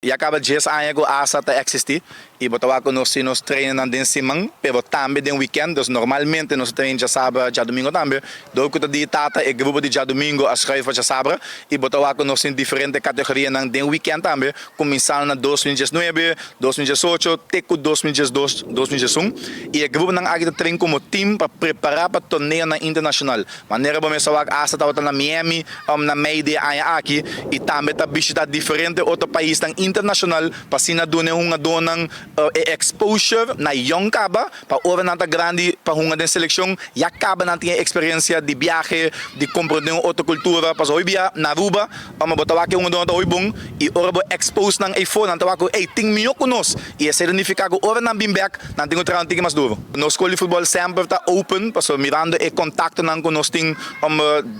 E acaba de anos que asa está existir e botar com nós nos treinos na semana, pero também de weekend, dus normalmente nós treinamos já sábado, já domingo também. Do que de tata e grupo de já domingo a schrijven já sábado e botar com nós em diferentes categorias na de weekend também, começando na 2019, 2018, teco 2022, 2021 e o grupo não agita treino como time para preparar para torneio na internacional. Maneira como essa vaga asa está na Miami, na meia aqui e também está visitar diferentes outros países internacional para se na dona uma dona exposure na young caba para over na grande para uma de seleção e acaba na tinha experiência de viagem de compreender outra cultura para hoje via na Aruba ama botar aqui uma dona hoje bom e ora expose na iPhone na tawaco tem milhão conosco e esse significa que over na bimback na tenho outra antiga mais duro no escola de futebol sempre está open para so mirando e contato na conosco tem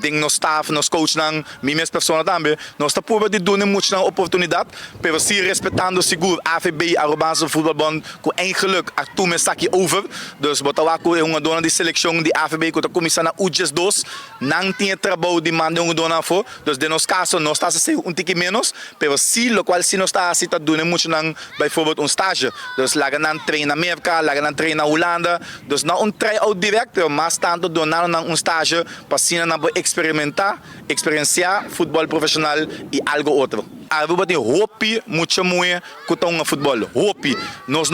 ding no staff nos coach na minhas pessoas também nós está por de doen muito na oportunidade pero zie respectando seguro AVB Arubaanse voetbalbond com geluk a tu me aqui over dus botawaku é uma dona de seleção de AVB que está começando o UJS2 não tinha trabalho de mandar uma dona for dus de nos caso nós está a ser tique menos pero si lo qual si nós está a citar doen muito na bijvoorbeeld stage dus laga nan trein na América laga nan trein na Holanda dus não try-out direct mas tanto donar na stage para si na experimentar experienciar futebol profissional e algo outro Aruba tem hopi muito muito com o futebol hopi nós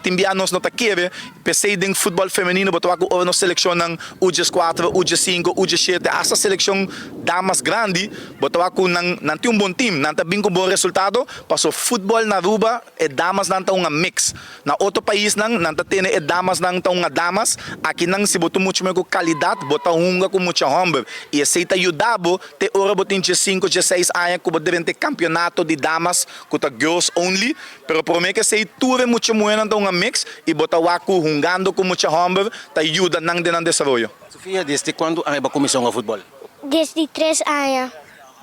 timbia nós não tá querer pensei em futebol feminino botou agora nós selecionam UJ4 UJ5 UJ7 essa seleção damas grande botou agora não tem bom time não tá bem com bom resultado passou futebol na Aruba e damas não tá mix na outro país não tá tendo e damas não tá damas aqui não se botou muito mais com qualidade botou com muito homem e aceita ajudabo te ora botin 5 16 anos que devem ter campeonato de damas com girls only, pero por mim que sei tudo muito bueno então um mix e botar waku jugando com muito homem te ajuda nang de desenvolvimento. Sofia, desde quando a começou a futebol? Desde 3 anos.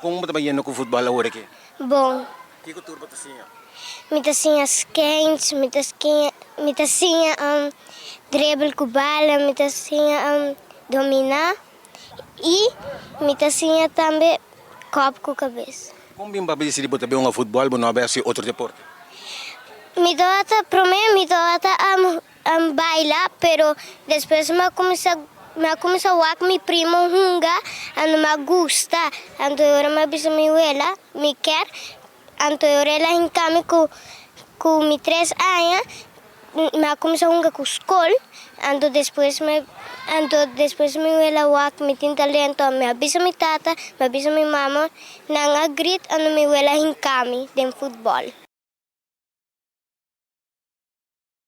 Como você trabalhando com futebol agora aqui? Bom. Que cultura você tinha? Me tinha skate, me tinha dribble com bola, me tinha dominar e me tinha também copo com cabeça. Como bem para decidir botar bem futebol, não haver assim outro deporte? Me dota primeiro me dota bailar, pero depois me começa a meu primo hunga, ando me gusta, ando eu me bisa me ela, me quer, ando eu ela em caminho com me 3 anos, me começa a hunga com escola, ando depois me ela wak me tem talento, me avisa me tata, me avisa me mama, nang agrit ando me ela em caminho de futebol.